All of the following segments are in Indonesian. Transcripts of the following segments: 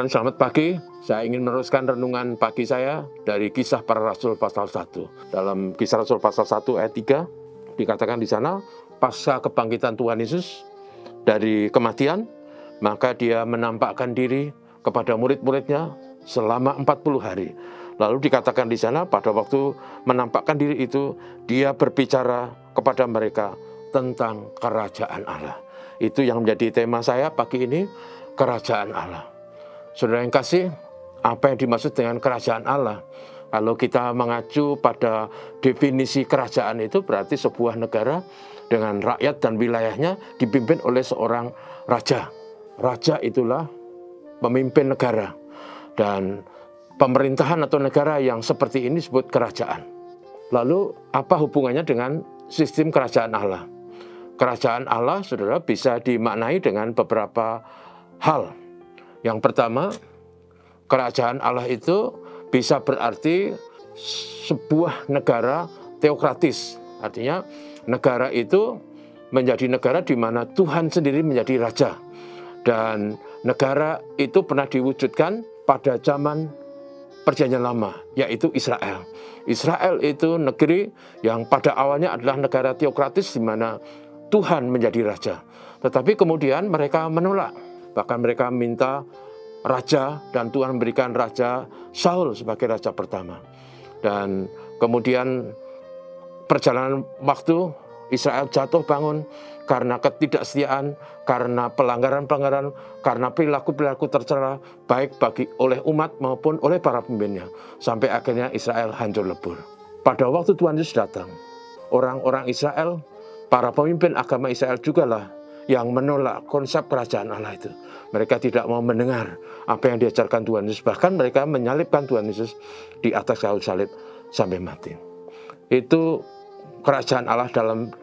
Saudara selamat pagi, saya ingin meneruskan renungan pagi saya dari Kisah Para Rasul pasal 1. Dalam Kisah Rasul pasal 1 ayat 3, dikatakan di sana, pasca kebangkitan Tuhan Yesus dari kematian, maka dia menampakkan diri kepada murid-muridnya selama 40 hari. Lalu dikatakan di sana, pada waktu menampakkan diri itu, dia berbicara kepada mereka tentang kerajaan Allah. Itu yang menjadi tema saya pagi ini, kerajaan Allah. Saudara yang kasih, apa yang dimaksud dengan kerajaan Allah? Kalau kita mengacu pada definisi kerajaan itu berarti sebuah negara dengan rakyat dan wilayahnya dipimpin oleh seorang raja. Raja itulah pemimpin negara. Dan pemerintahan atau negara yang seperti ini disebut kerajaan. Lalu apa hubungannya dengan sistem kerajaan Allah? Kerajaan Allah, saudara, bisa dimaknai dengan beberapa hal. Yang pertama, kerajaan Allah itu bisa berarti sebuah negara teokratis. Artinya negara itu menjadi negara di mana Tuhan sendiri menjadi raja. Dan negara itu pernah diwujudkan pada zaman Perjanjian Lama, yaitu Israel. Israel itu negeri yang pada awalnya adalah negara teokratis di mana Tuhan menjadi raja. Tetapi kemudian mereka menolak. Bahkan mereka minta raja, dan Tuhan memberikan Raja Saul sebagai raja pertama. Dan kemudian perjalanan waktu, Israel jatuh bangun karena ketidaksetiaan, karena pelanggaran-pelanggaran, karena perilaku-perilaku tercela baik oleh umat maupun oleh para pemimpinnya. Sampai akhirnya Israel hancur lebur. Pada waktu Tuhan Yesus datang, orang-orang Israel, para pemimpin agama Israel jugalah yang menolak konsep kerajaan Allah itu. Mereka tidak mau mendengar apa yang diajarkan Tuhan Yesus. Bahkan mereka menyalibkan Tuhan Yesus di atas kayu salib sampai mati. Itu kerajaan Allah dalam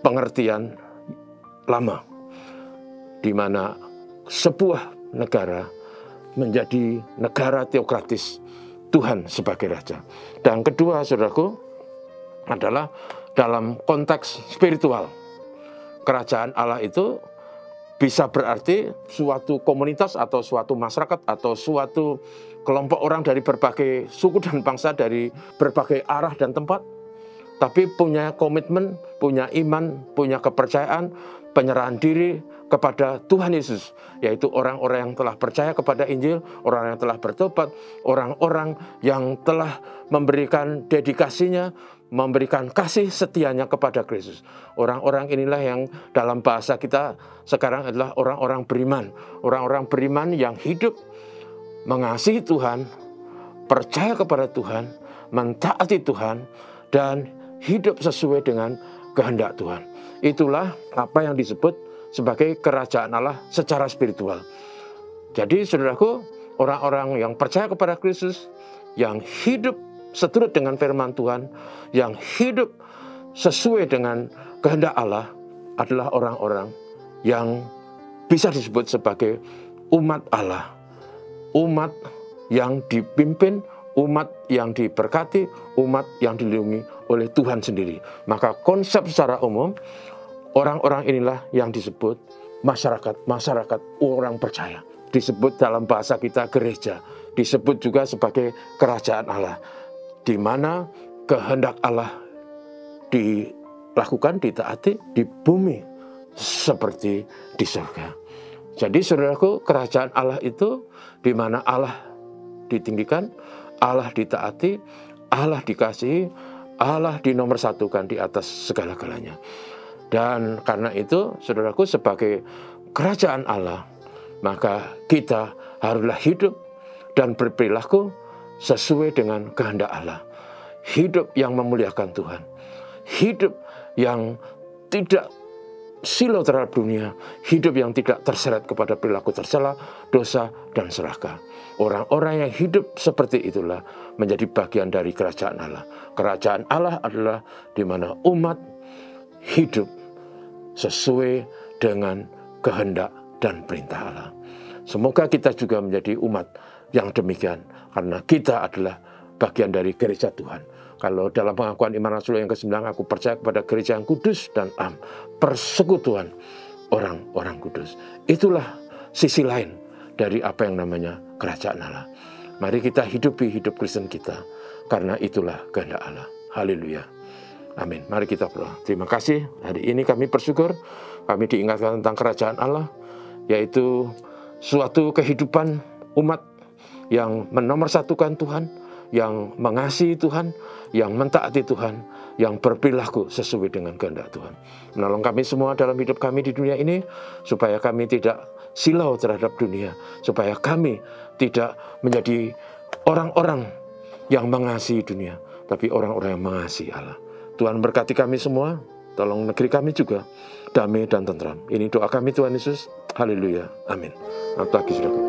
pengertian lama, di mana sebuah negara menjadi negara teokratis, Tuhan sebagai raja. Dan kedua, saudaraku, adalah dalam konteks spiritual. Kerajaan Allah itu bisa berarti suatu komunitas atau suatu masyarakat atau suatu kelompok orang dari berbagai suku dan bangsa dari berbagai arah dan tempat, tapi punya komitmen, punya iman, punya kepercayaan, penyerahan diri kepada Tuhan Yesus, yaitu orang-orang yang telah percaya kepada Injil, orang yang telah bertobat, orang-orang yang telah memberikan dedikasinya, memberikan kasih setianya kepada Kristus. Orang-orang inilah yang dalam bahasa kita sekarang adalah orang-orang beriman. Orang-orang beriman yang hidup mengasihi Tuhan, percaya kepada Tuhan, mentaati Tuhan, dan hidup sesuai dengan kehendak Tuhan. Itulah apa yang disebut sebagai kerajaan Allah secara spiritual. Jadi saudaraku, orang-orang yang percaya kepada Kristus, yang hidup seturut dengan firman Tuhan, yang hidup sesuai dengan kehendak Allah, adalah orang-orang yang bisa disebut sebagai umat Allah. Umat yang dipimpin, umat yang diberkati, umat yang dilindungi oleh Tuhan sendiri. Maka konsep secara umum, orang-orang inilah yang disebut masyarakat orang percaya. Disebut dalam bahasa kita gereja, disebut juga sebagai kerajaan Allah, di mana kehendak Allah dilakukan, ditaati di bumi seperti di surga. Jadi saudaraku, kerajaan Allah itu di mana Allah ditinggikan, Allah ditaati, Allah dikasihi, Allah dinomorsatukan di atas segala-galanya. Dan karena itu, saudaraku, sebagai kerajaan Allah, maka kita haruslah hidup dan berperilaku sesuai dengan kehendak Allah. Hidup yang memuliakan Tuhan. Hidup yang tidak silau terhadap dunia. Hidup yang tidak terseret kepada perilaku tercela, dosa, dan serakah. Orang-orang yang hidup seperti itulah menjadi bagian dari kerajaan Allah. Kerajaan Allah adalah di mana umat hidup sesuai dengan kehendak dan perintah Allah. Semoga kita juga menjadi umat yang demikian, karena kita adalah bagian dari gereja Tuhan. Kalau dalam pengakuan iman Rasul yang ke-9, aku percaya kepada gereja yang kudus dan persekutuan orang-orang kudus. Itulah sisi lain dari apa yang namanya kerajaan Allah. Mari kita hidupi hidup Kristen kita, karena itulah kehendak Allah. Haleluya. Amin. Mari kita berdoa. Terima kasih. Hari ini kami bersyukur, kami diingatkan tentang kerajaan Allah, yaitu suatu kehidupan umat yang menomorsatukan Tuhan, yang mengasihi Tuhan, yang mentaati Tuhan, yang berperilaku sesuai dengan kehendak Tuhan. Menolong kami semua dalam hidup kami di dunia ini, supaya kami tidak silau terhadap dunia, supaya kami tidak menjadi orang-orang yang mengasihi dunia, tapi orang-orang yang mengasihi Allah. Tuhan berkati kami semua, tolong negeri kami juga damai dan tentram. Ini doa kami Tuhan Yesus. Haleluya. Amin. Selamat pagi, saudara.